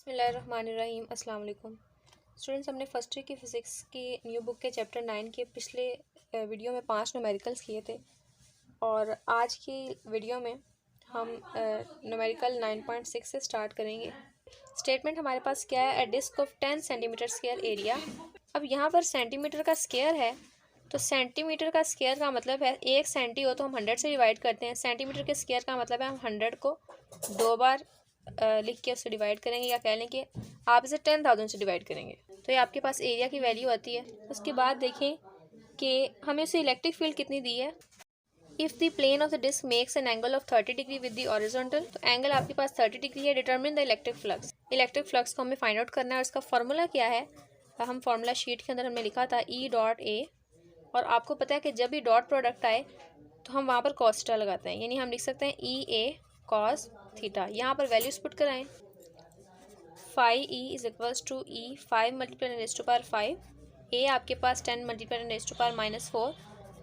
बिस्मिल्लाहिर्रहमानिर्रहीम अस्सलाम वालेकुम स्टूडेंट्स। हमने फर्स्ट ईयर की फ़िज़िक्स की न्यू बुक के चैप्टर 9 के पिछले वीडियो में 5 न्यूमेरिकल्स किए थे और आज की वीडियो में हम न्यूमेरिकल 9.6 से स्टार्ट करेंगे। स्टेटमेंट हमारे पास क्या है? A disc of 10 centimetre square area. अब यहाँ पर सेंटीमीटर का स्क्वायर है तो सेंटीमीटर का स्क्वायर का मतलब है 1 सेंटी हो तो हम 100 से डिवाइड करते हैं। सेंटीमीटर के स्क्वायर का मतलब है हम 100 को 2 बार लिख के उससे डिवाइड करेंगे, या कह लें कि आप इसे 10,000 से डिवाइड करेंगे तो ये आपके पास एरिया की वैल्यू आती है। उसके बाद देखें कि हमें उसे इलेक्ट्रिक फील्ड कितनी दी है। If the plane of the disc makes an angle of 30 degree with the horizontal, तो एंगल आपके पास 30 डिग्री है। Determine the electric flux. Electric flux को हमें फाइंड आउट करना है और इसका फार्मूला क्या है? हम फार्मूला शीट के अंदर हमने लिखा था ई डॉट ए, और आपको पता है कि जब भी डॉट प्रोडक्ट आए तो हम वहाँ पर कॉस थीटा लगाते हैं, यानी हम लिख सकते हैं ई ए कॉस थीटा। यहाँ पर वैल्यूज पुट कराएं। 5e is equals to E 5 multiply raise to power 5, A आपके पास 10 multiply raise to power -4,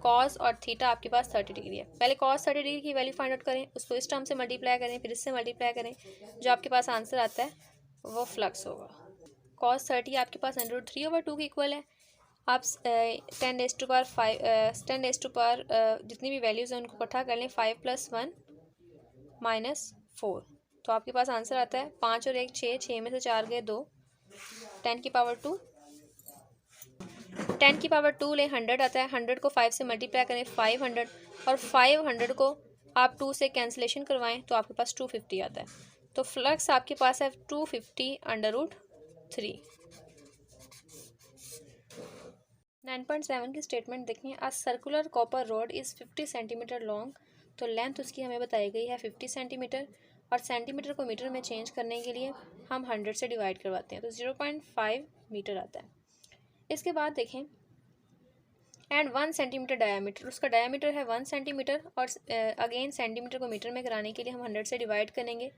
cos और थीटा आपके पास 30 डिग्री है। पहले कॉस 30 डिग्री की वैल्यू फाइंड आउट करें, उसको इस टर्म से मल्टीप्लाई करें, फिर इससे मल्टीप्लाई करें, जो आपके पास आंसर आता है वो फ्लक्स होगा। कॉस 30 आपके पास √3/2 के इक्वल है। आप 10 raise to power 5 10 raise to power जितनी भी वैल्यूज़ हैं उनको इकट्ठा कर लें, 5 + 1 - 4, तो आपके पास आंसर आता है 5 और 1 6, 6 में से 4 गए 2, 10 की पावर 2, 10 की पावर 2 ले 100 आता है। 100 को 5 से मल्टीप्लाई करें 500, और 500 को आप 2 से कैंसिलेशन करवाएं तो आपके पास 250 आता है। तो फ्लक्स आपके पास है 250/√3। 9.7 की स्टेटमेंट देखें। A circular copper rod is 50 centimetre long, तो लेंथ उसकी हमें बताई गई है 50 सेंटीमीटर, और सेंटीमीटर को मीटर में चेंज करने के लिए हम 100 से डिवाइड करवाते हैं तो 0.5 मीटर आता है। इसके बाद देखें एंड 1 सेंटीमीटर डायामीटर, उसका डायामीटर है 1 सेंटीमीटर, और अगेन सेंटीमीटर को मीटर में कराने के लिए हम 100 से डिवाइड करेंगे।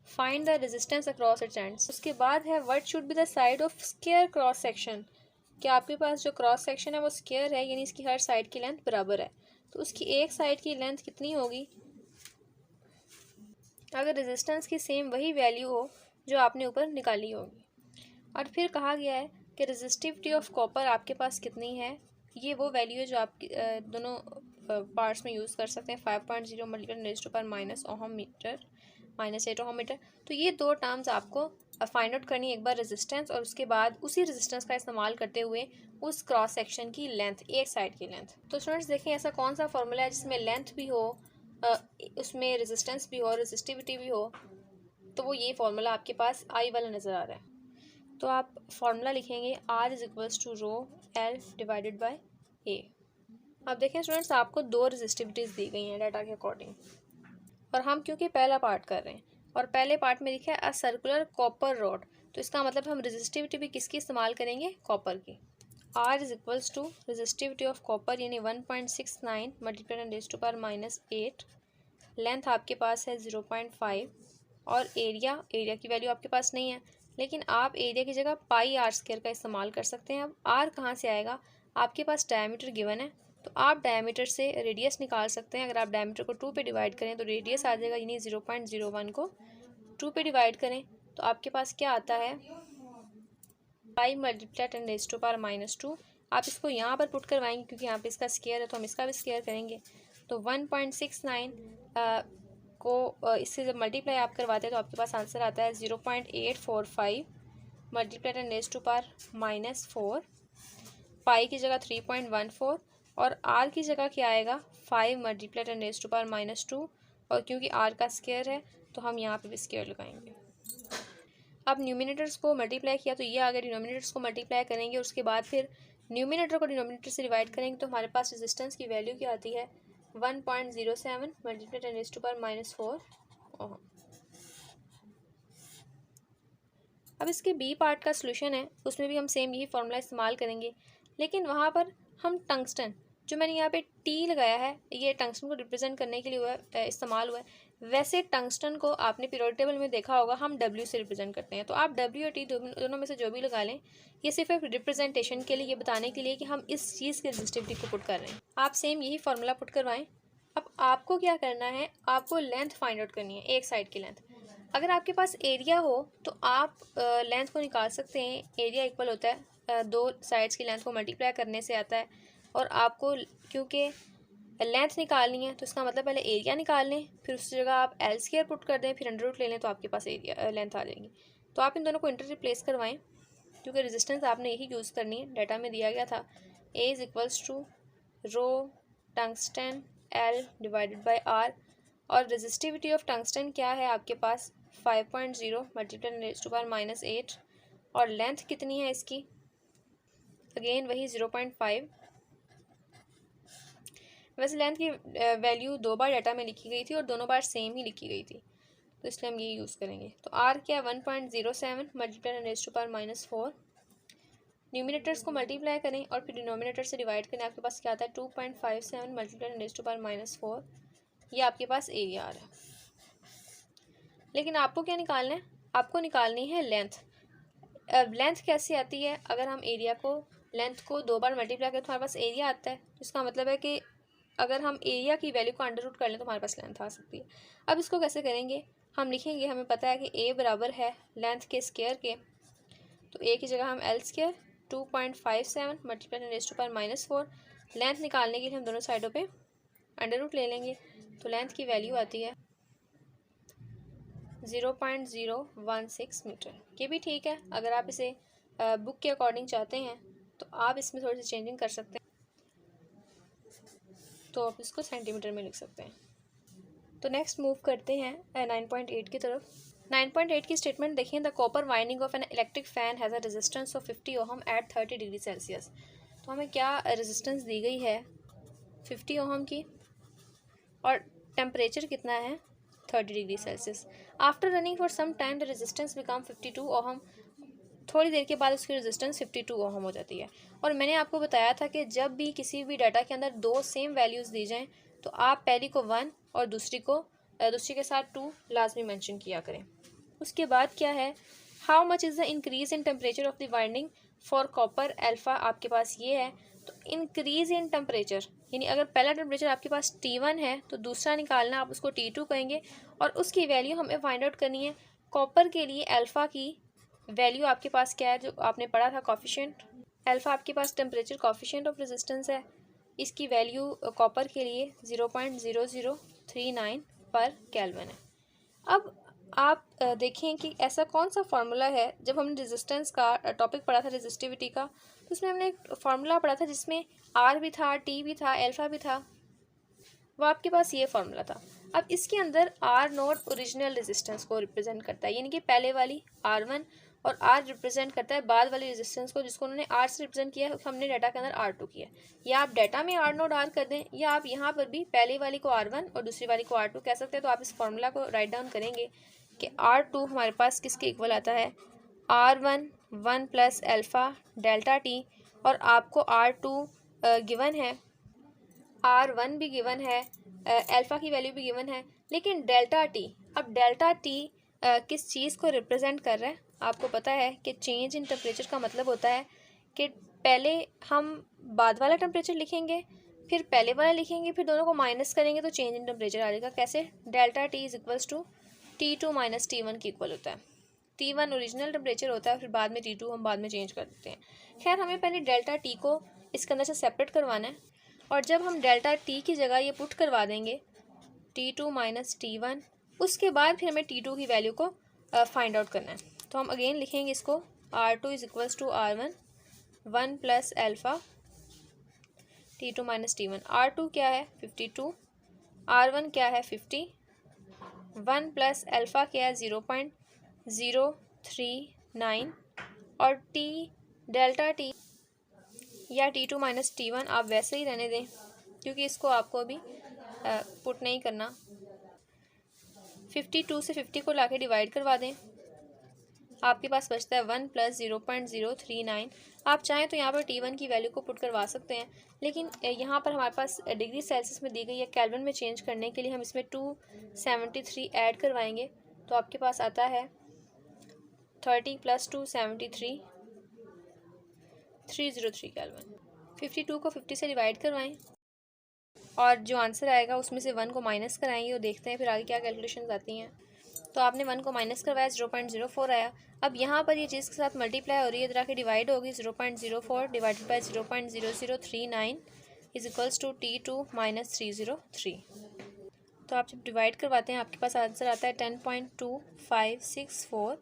Find the resistance across its ends. उसके बाद है what should be the side of square cross section. कि आपके पास जो क्रॉस सेक्शन है वो स्क्वायर है, यानी इसकी हर साइड की लेंथ बराबर है, तो उसकी एक साइड की लेंथ कितनी होगी? अगर रेजिस्टेंस की सेम वही वैल्यू हो जो आपने ऊपर निकाली होगी। और फिर कहा गया है कि रेजिस्टिविटी ऑफ कॉपर आपके पास कितनी है। ये वो वैल्यू है जो आप दोनों पार्ट्स में यूज़ कर सकते हैं। 5.0 multiply raise to power -8 ohm metre. तो ये दो टर्म्स आपको फाइंड आउट करनी है, एक बार रेजिस्टेंस और उसके बाद उसी रेजिस्टेंस का इस्तेमाल करते हुए उस क्रॉस सेक्शन की लेंथ, एक साइड की लेंथ। तो स्टूडेंट्स देखें ऐसा कौन सा फॉर्मूला है जिसमें लेंथ भी हो, उसमें रेजिस्टेंस भी हो, रेजिस्टिविटी भी हो, तो वो ये फार्मूला आपके पास आई वाला नज़र आ रहा है। तो आप फार्मूला लिखेंगे R is equals to ρL divided by A। अब देखें स्टूडेंट्स, आपको दो रेजिस्टिविटीज़ दी गई हैं डाटा के अकॉर्डिंग, और हम क्योंकि पहला पार्ट कर रहे हैं और पहले पार्ट में लिखा है अ सर्कुलर कॉपर रॉड, तो इसका मतलब हम रेजिस्टिविटी भी किसकी इस्तेमाल करेंगे? कॉपर की। R is equals to resistivity of copper यानी 1.69 multiply raise to power -8, length आपके पास है 0.5, और एरिया की वैल्यू आपके पास नहीं है, लेकिन आप एरिया की जगह πr² का इस्तेमाल कर सकते हैं। अब r कहाँ से आएगा? आपके पास डायमीटर गिवन है तो आप डायमीटर से रेडियस निकाल सकते हैं। अगर आप डायमीटर को 2 पे डिवाइड करें तो रेडियस आ जाएगा, यानी 0.01 को 2 पे डिवाइड करें तो आपके पास क्या आता है? 5 मल्टीप्लाई 10 रेज़ टू पावर -2। आप इसको यहाँ पर पुट करवाएंगे क्योंकि यहाँ पे इसका स्क्वायर है तो हम इसका भी स्क्वायर करेंगे। तो 1.69 को इससे जब मल्टीप्लाई आप करवाते हैं तो आपके पास आंसर आता है 0.845 मल्टीप्लाई 10 रेज़ टू पावर -4, पाई की जगह 3.14, और आर की जगह क्या आएगा? 5 मल्टीप्लाई 10 रेज़ टू पावर -2, और क्योंकि आर का स्क्वायर है तो हम यहाँ पे भी स्क्वायर लगाएंगे। अब न्यूमिनेटर्स को मल्टीप्लाई किया तो ये आ गया, डिनोमिनेटर्स को मल्टीप्लाई करेंगे, उसके बाद फिर न्यूमिनेटर को डिनोमिनेटर से डिवाइड करेंगे तो हमारे पास रेजिस्टेंस की वैल्यू क्या आती है? 1.07 multiply 10 raise to power -4 ohm. अब इसके बी पार्ट का सोल्यूशन है, उसमें भी हम सेम यही फार्मूला इस्तेमाल करेंगे, लेकिन वहाँ पर हम टंगस्टन, जो मैंने यहाँ पे टी लगाया है, ये टंगस्टन को रिप्रेजेंट करने के लिए हुआ है, इस्तेमाल हुआ है। वैसे टंगस्टन को आपने पीरियोडिक टेबल में देखा होगा, हम डब्ल्यू से रिप्रेजेंट करते हैं, तो आप डब्ल्यू और टी दोनों में से जो भी लगा लें। ये सिर्फ एक रिप्रेजेंटेशन के लिए, ये बताने के लिए कि हम इस चीज़ के रेजिस्टिविटी को पुट कर रहे हैं। आप सेम यही फार्मूला पुट करवाएं। अब आपको क्या करना है? आपको लेंथ फाइंड आउट करनी है, एक साइड की लेंथ। अगर आपके पास एरिया हो तो आप लेंथ को निकाल सकते हैं। एरिया इक्वल होता है दो साइड्स की लेंथ को मल्टीप्लाई करने से आता है। और आपको क्योंकि लेंथ निकालनी है तो इसका मतलब पहले एरिया निकाल लें, फिर उस जगह आप एल स्क्वायर पुट कर दें, फिर अंडर रूट ले लें तो आपके पास एरिया लेंथ आ जाएगी। तो आप इन दोनों को इंटर रिप्लेस करवाएं, क्योंकि रेजिस्टेंस आपने यही यूज़ करनी है। डाटा में दिया गया था A is equals to rho tungsten L divided by R, और रेजिस्टिविटी ऑफ टंगस्टन क्या है आपके पास 5.0 मल्टीप्लाई रेज़्ड टू पावर -8, और लेंथ कितनी है इसकी, अगेन वही 0.5। वैसे लेंथ की वैल्यू 2 बार डाटा में लिखी गई थी और दोनों बार सेम ही लिखी गई थी, तो इसलिए हम ये यूज़ करेंगे। तो आर क्या है 1.07 multiply raised to power -4। Numerators को मल्टीप्लाई करें और फिर डिनोमिनेटर से डिवाइड करें, आपके पास क्या आता है 2.57 मल्टीप्लाई रेज़्ड टू पावर -4। ये आपके पास एरिया आ रहा है। लेकिन आपको क्या निकालना है, आपको निकालनी है लेंथ। लेंथ कैसे आती है, अगर हम एरिया को लेंथ को 2 बार मल्टीप्लाई करें तो हमारे पास एरिया आता है। इसका मतलब है कि अगर हम एरिया की वैल्यू को अंडर रूट कर लें तो हमारे पास लेंथ आ सकती है। अब इसको कैसे करेंगे, हम लिखेंगे, हमें पता है कि ए बराबर है लेंथ के स्क्वायर के, तो ए की जगह हम L square 2.57 multiply raised to power -4। Length निकालने के लिए हम दोनों साइडों पे अंडर रूट ले लेंगे, तो लेंथ की वैल्यू आती है 0.016 मीटर। ये भी ठीक है, अगर आप इसे बुक के अकॉर्डिंग चाहते हैं तो आप इसमें थोड़ी सी चेंजिंग कर सकते हैं, तो आप इसको सेंटीमीटर में लिख सकते हैं। तो नेक्स्ट मूव करते हैं 9.8 की तरफ। 9.8 की स्टेटमेंट देखिए, the copper winding of an electric fan has a resistance of 50 ohm at 30 degree Celsius. तो हमें क्या रेजिस्टेंस दी गई है 50 ओहम की, और टेम्परेचर कितना है 30 degree Celsius. After running for some time the resistance become 52 ohm. थोड़ी देर के बाद उसकी रेजिस्टेंस 52 ओहम हो जाती है। और मैंने आपको बताया था कि जब भी किसी भी डाटा के अंदर दो सेम वैल्यूज़ दी जाएँ तो आप पहली को 1 और दूसरी के साथ 2 लाजमी मेंशन किया करें। उसके बाद क्या है, how much is the increase in temperature of the winding for copper alpha, आपके पास ये है। तो इंक्रीज़ इन टेम्परेचर यानी अगर पहला टेम्परेचर आपके पास T1 है तो दूसरा निकालना आप उसको T2 कहेंगे, और उसकी वैल्यू हमें फाइंड आउट करनी है। कॉपर के लिए अल्फ़ा की वैल्यू आपके पास क्या है, जो आपने पढ़ा था कॉफिशिएंट। अल्फ़ा आपके पास टेम्परेचर कॉफिशिएंट ऑफ रेजिस्टेंस है, इसकी वैल्यू कॉपर के लिए 0.0039 पर केल्विन है। अब आप देखें कि ऐसा कौन सा फार्मूला है, जब हमने रेजिस्टेंस का टॉपिक पढ़ा था रेजिस्टिविटी का, तो उसमें हमने एक फार्मूला पढ़ा था जिसमें आर भी था, टी भी था, अल्फ़ा भी था, वो आपके पास ये फार्मूला था। अब इसके अंदर आर नोट ओरिजिनल रेजिस्टेंस को रिप्रेजेंट करता है, यानी कि पहले वाली R1, और आर रिप्रेजेंट करता है बाद वाली रेजिस्टेंस को, जिसको उन्होंने आर से रिप्रेजेंट किया है, हमने डाटा के अंदर R2 किया। या आप डाटा में आर नोट आर कर दें, या आप यहाँ पर भी पहले वाली को R1 और दूसरी वाली को R2 कह सकते हैं। तो आप इस फार्मूला को राइट डाउन करेंगे कि R2 हमारे पास किसके इक्वल आता है, R1 1 plus alpha delta T, और आपको R2 गिवन है, R1 भी गिवन है, अल्फ़ा की वैल्यू भी गिवन है, लेकिन डेल्टा टी, अब डेल्टा टी किस चीज़ को रिप्रेजेंट कर रहा है, आपको पता है कि चेंज इन टेम्परेचर का मतलब होता है कि पहले हम बाद वाला टेम्परेचर लिखेंगे, फिर पहले वाला लिखेंगे, फिर दोनों को माइनस करेंगे तो चेंज इन टेम्परेचर आ जाएगा। कैसे, delta T is equals to T2 minus T1 के इक्वल होता है। T1 ओरिजिनल टेम्परेचर होता है, फिर बाद में T2 हम बाद में चेंज कर देते हैं। खैर, हमें पहले डेल्टा टी को इसके अंदर से सेपरेट करवाना है, और जब हम डेल्टा टी की जगह ये पुट करवा देंगे T2 माइनस T1, उसके बाद फिर हमें T2 की वैल्यू को फाइंड आउट करना है। तो हम अगेन लिखेंगे इसको, R2 is equals to R1 1 plus alpha T2 minus T1। R2 क्या है 52, R1 क्या है 50, 1 प्लस अल्फ़ा क्या है 0.039, और T डेल्टा टी या T2 माइनस T1 आप वैसे ही रहने दें, क्योंकि इसको आपको अभी पुट नहीं करना। 52 से 50 को लाके डिवाइड करवा दें, आपके पास बचता है 1 प्लस 0.039। आप चाहें तो यहाँ पर T1 की वैल्यू को पुट करवा सकते हैं, लेकिन यहाँ पर हमारे पास डिग्री सेल्सियस में दी गई है, केल्विन में चेंज करने के लिए हम इसमें 273 ऐड करवाएंगे, तो आपके पास आता है 30 प्लस 273 303 केल्विन। 52 को 50 से डिवाइड करवाएं, और जो आंसर आएगा उसमें से 1 को माइनस कराएंगे, और देखते हैं फिर आगे क्या कैलकुलेशन आती हैं। तो आपने 1 को माइनस करवाया, 0.04 आया। अब यहाँ पर ये चीज़ के साथ मल्टीप्लाई हो रही है, इधर आके डिवाइड होगी। 0.04 divided by 0.0039 is equals to T2 minus 303। तो आप जब डिवाइड करवाते हैं आपके पास आंसर आता है 10.2564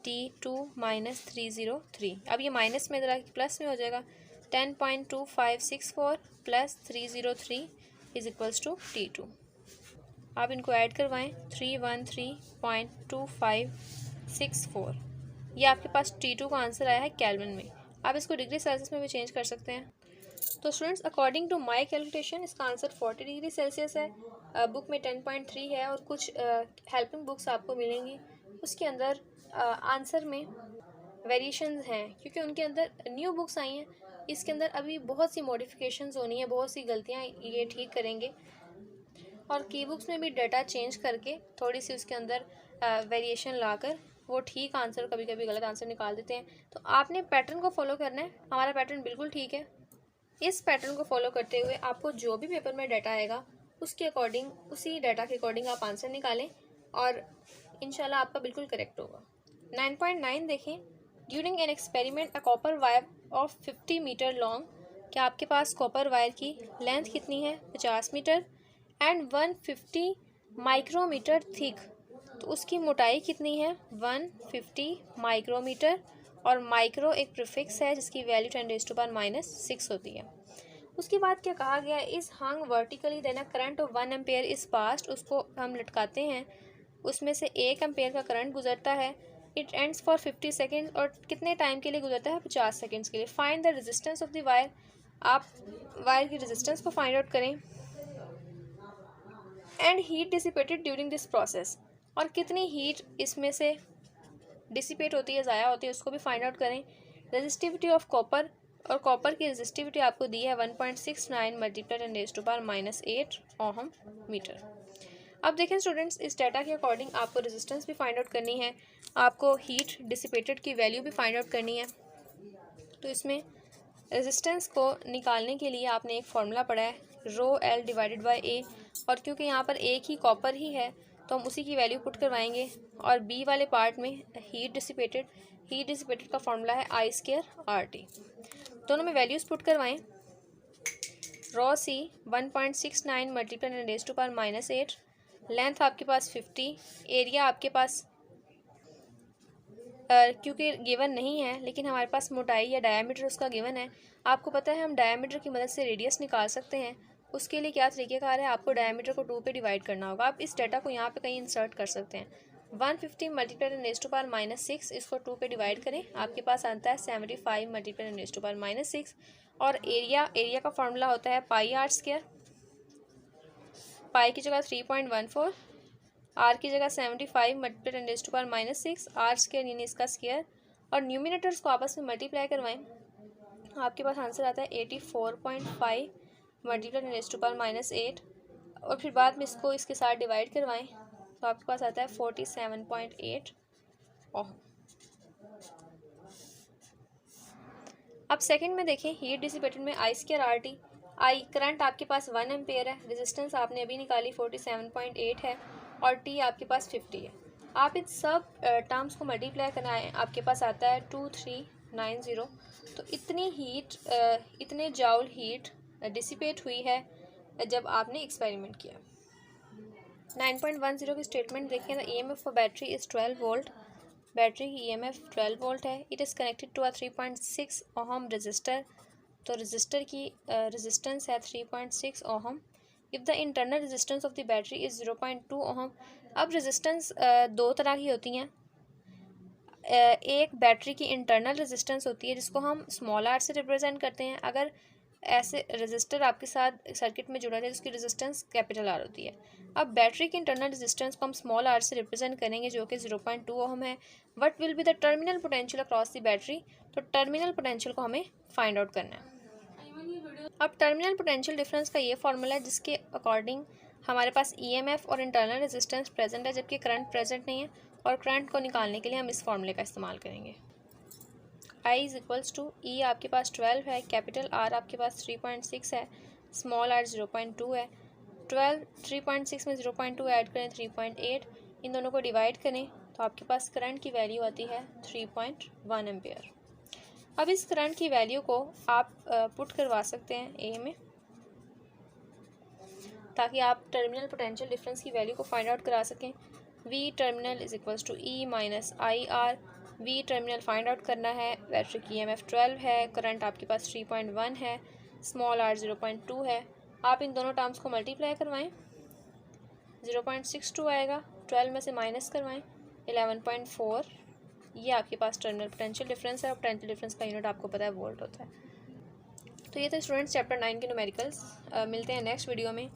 T2 माइनस 303। अब ये माइनस में इधर आके प्लस में हो जाएगा। 10.2564 plus 303 is equals to T2। आप इनको ऐड करवाएं, 313.2564। ये आपके पास T2 का आंसर आया है केल्विन में। आप इसको डिग्री सेल्सियस में भी चेंज कर सकते हैं। तो students, according to my calculation इसका आंसर 40 डिग्री सेल्सियस है। बुक में 10.3 है और कुछ हेल्पिंग बुक्स आपको मिलेंगी, उसके अंदर आंसर में वेरिएशंस हैं क्योंकि उनके अंदर न्यू बुक्स आई हैं। इसके अंदर अभी बहुत सी मॉडिफिकेशंस होनी है, बहुत सी गलतियाँ ये ठीक करेंगे और की बुक्स में भी डाटा चेंज करके थोड़ी सी उसके अंदर वेरिएशन लाकर वो ठीक आंसर, कभी कभी गलत आंसर निकाल देते हैं। तो आपने पैटर्न को फॉलो करना है। हमारा पैटर्न बिल्कुल ठीक है। इस पैटर्न को फॉलो करते हुए आपको जो भी पेपर में डाटा आएगा उसके अकॉर्डिंग, उसी डाटा के अकॉर्डिंग आप आंसर निकालें और इंशाल्लाह आपका बिल्कुल करेक्ट होगा। 9.9 देखें। During an experiment a copper wire of 50 metre long, क्या आपके पास कॉपर वायर की लेंथ कितनी है? 50 मीटर एंड 150 माइक्रोमीटर थिक, तो उसकी मोटाई कितनी है? 150 माइक्रोमीटर और माइक्रो एक प्रीफिक्स है जिसकी वैल्यू 10⁻⁻6 होती है। उसके बाद क्या कहा गया? Is hung vertically then a current of 1 ampere is passed, उसको हम लटकाते हैं, उसमें से 1 एम्पेयर का करंट गुजरता है। इट एंड्स फॉर 50 सेकेंड, और कितने टाइम के लिए गुजरता है? 50 सेकेंड्स के लिए। Find the resistance of the wire, आप वायर की रेजिस्टेंस को फाइंड आउट करें। And heat dissipated during this process, और कितनी हीट इसमें से डिसिपेट होती है, ज़ाया होती है, उसको भी फाइंड आउट करें। रेजिस्टिविटी ऑफ कॉपर, और कॉपर की रेजिस्टिविटी आपको दी है 1.69 मल्टीप्लाई 10⁻⁸ ओहम मीटर। अब देखें स्टूडेंट्स, इस डाटा के अकॉर्डिंग आपको रेजिस्टेंस भी फाइंड आउट करनी है, आपको हीट डिसिपेटेड की वैल्यू भी फाइंड आउट करनी है। तो इसमें रेजिस्टेंस को निकालने के लिए आपने एक फार्मूला पढ़ा है, ρL डिवाइडेड बाई A, और क्योंकि यहाँ पर एक ही कॉपर ही है तो हम उसी की वैल्यू पुट करवाएंगे। और बी वाले पार्ट में हीट डिसिपेटेड का फार्मूला है I² RT। दोनों में वैल्यूज़ पुट करवाएं। ρC 1.69 मल्टीप्लाई 10⁻⁸, लेंथ आपके पास 50, एरिया आपके पास क्योंकि गिवन नहीं है लेकिन हमारे पास मोटाई या डायमीटर उसका गिवन है। आपको पता है हम डायमीटर की मदद से रेडियस निकाल सकते हैं। उसके लिए क्या तरीक़ेकार है? आपको डायमीटर को 2 पे डिवाइड करना होगा। आप इस डाटा को यहाँ पे कहीं इंसर्ट कर सकते हैं। 150 मल्टीप्लाई 10⁻⁻6, इसको 2 पे डिवाइड करें, आपके पास आता है 75 मल्टीप्लाई 10⁻⁻6। और एरिया का फार्मूला होता है πr², पाई की जगह 3.14, आर की जगह 75 मल्टीप्लाई 10⁻⁻6, r² यानी इसका स्क्वायर, और न्यूमिनेटर्स को आपस में मल्टीप्लाई करवाएं, आपके पास आंसर आता है 84.5 मल्टीप्लाई 10⁻⁸, और फिर बाद में इसको इसके साथ डिवाइड करवाएं तो आपके पास आता है 47.8 ओम। अब सेकंड में देखें, हीट डिसिपेटेड में I² RT। आई करंट आपके पास 1 एम्पेयर है, रेजिस्टेंस आपने अभी निकाली 47.8 है, और T आपके पास 50 है। आप इन सब टर्म्स को मल्टीप्लाई कराएं, आपके पास आता है 2390। तो इतनी हीट, इतने जाउल हीट डिसिपेट हुई है जब आपने एक्सपेरिमेंट किया। 9.10 की स्टेटमेंट देखें। The EMF for battery is 12 volt. Battery की EMF 12 वोल्ट है। It is connected to a 3.6 ohm resistor. तो रजिस्टर की रेजिस्टेंस है 3.6 ohm. If the internal resistance of the battery is 0.2 ohm. अब रेजिस्टेंस दो तरह की होती हैं। एक बैटरी की इंटरनल रेजिस्टेंस होती है जिसको हम स्मॉल आर से रिप्रेजेंट करते हैं। अगर ऐसे रजिस्टर आपके साथ सर्किट में जुड़ा है जिसकी रेजिस्टेंस कैपिटल आर होती है। अब बैटरी की इंटरनल रेजिस्टेंस को हम स्मॉल आर से रिप्रेजेंट करेंगे जो कि 0.2 ओहम है। What will be the terminal potential across the battery. तो टर्मिनल पोटेंशियल को हमें फाइंड आउट करना है। अब टर्मिनल पोटेंशियल डिफरेंस का ये फार्मूला है जिसके अकॉर्डिंग हमारे पास EMF और इंटरनल रेजिस्टेंस प्रेजेंट है जबकि करंट प्रेजेंट नहीं है, और करंट को निकालने के लिए हम इस फार्मूले का इस्तेमाल करेंगे। I is equals to E आपके पास 12 है, कैपिटल R आपके पास 3.6 है, स्मॉल r 0.2 है। 12 3.6 में 0.2 ऐड करें 3.8, इन दोनों को डिवाइड करें तो आपके पास करंट की वैल्यू आती है 3.1 एम्पेयर। अब इस करंट की वैल्यू को आप पुट करवा सकते हैं ए में, ताकि आप टर्मिनल पोटेंशियल डिफरेंस की वैल्यू को फाइंड आउट करा सकें। V terminal is equals to E minus I R. V terminal find out करना है, बैटरी की EMF 12 है, करंट आपके पास 3.1 है, स्मॉल आर 0.2 है। आप इन दोनों टर्म्स को मल्टीप्लाई करवाएं, 0.62 आएगा, 12 में से माइनस करवाएं 11.4। ये आपके पास टर्मिनल पोटेंशियल डिफरेंस है, और पोटेंशियल डिफरेंस का यूनिट आपको पता है वोल्ट होता है। तो ये थे स्टूडेंट्स चैप्टर 9 के न्यूमेरिकल्स। मिलते हैं नेक्स्ट वीडियो में।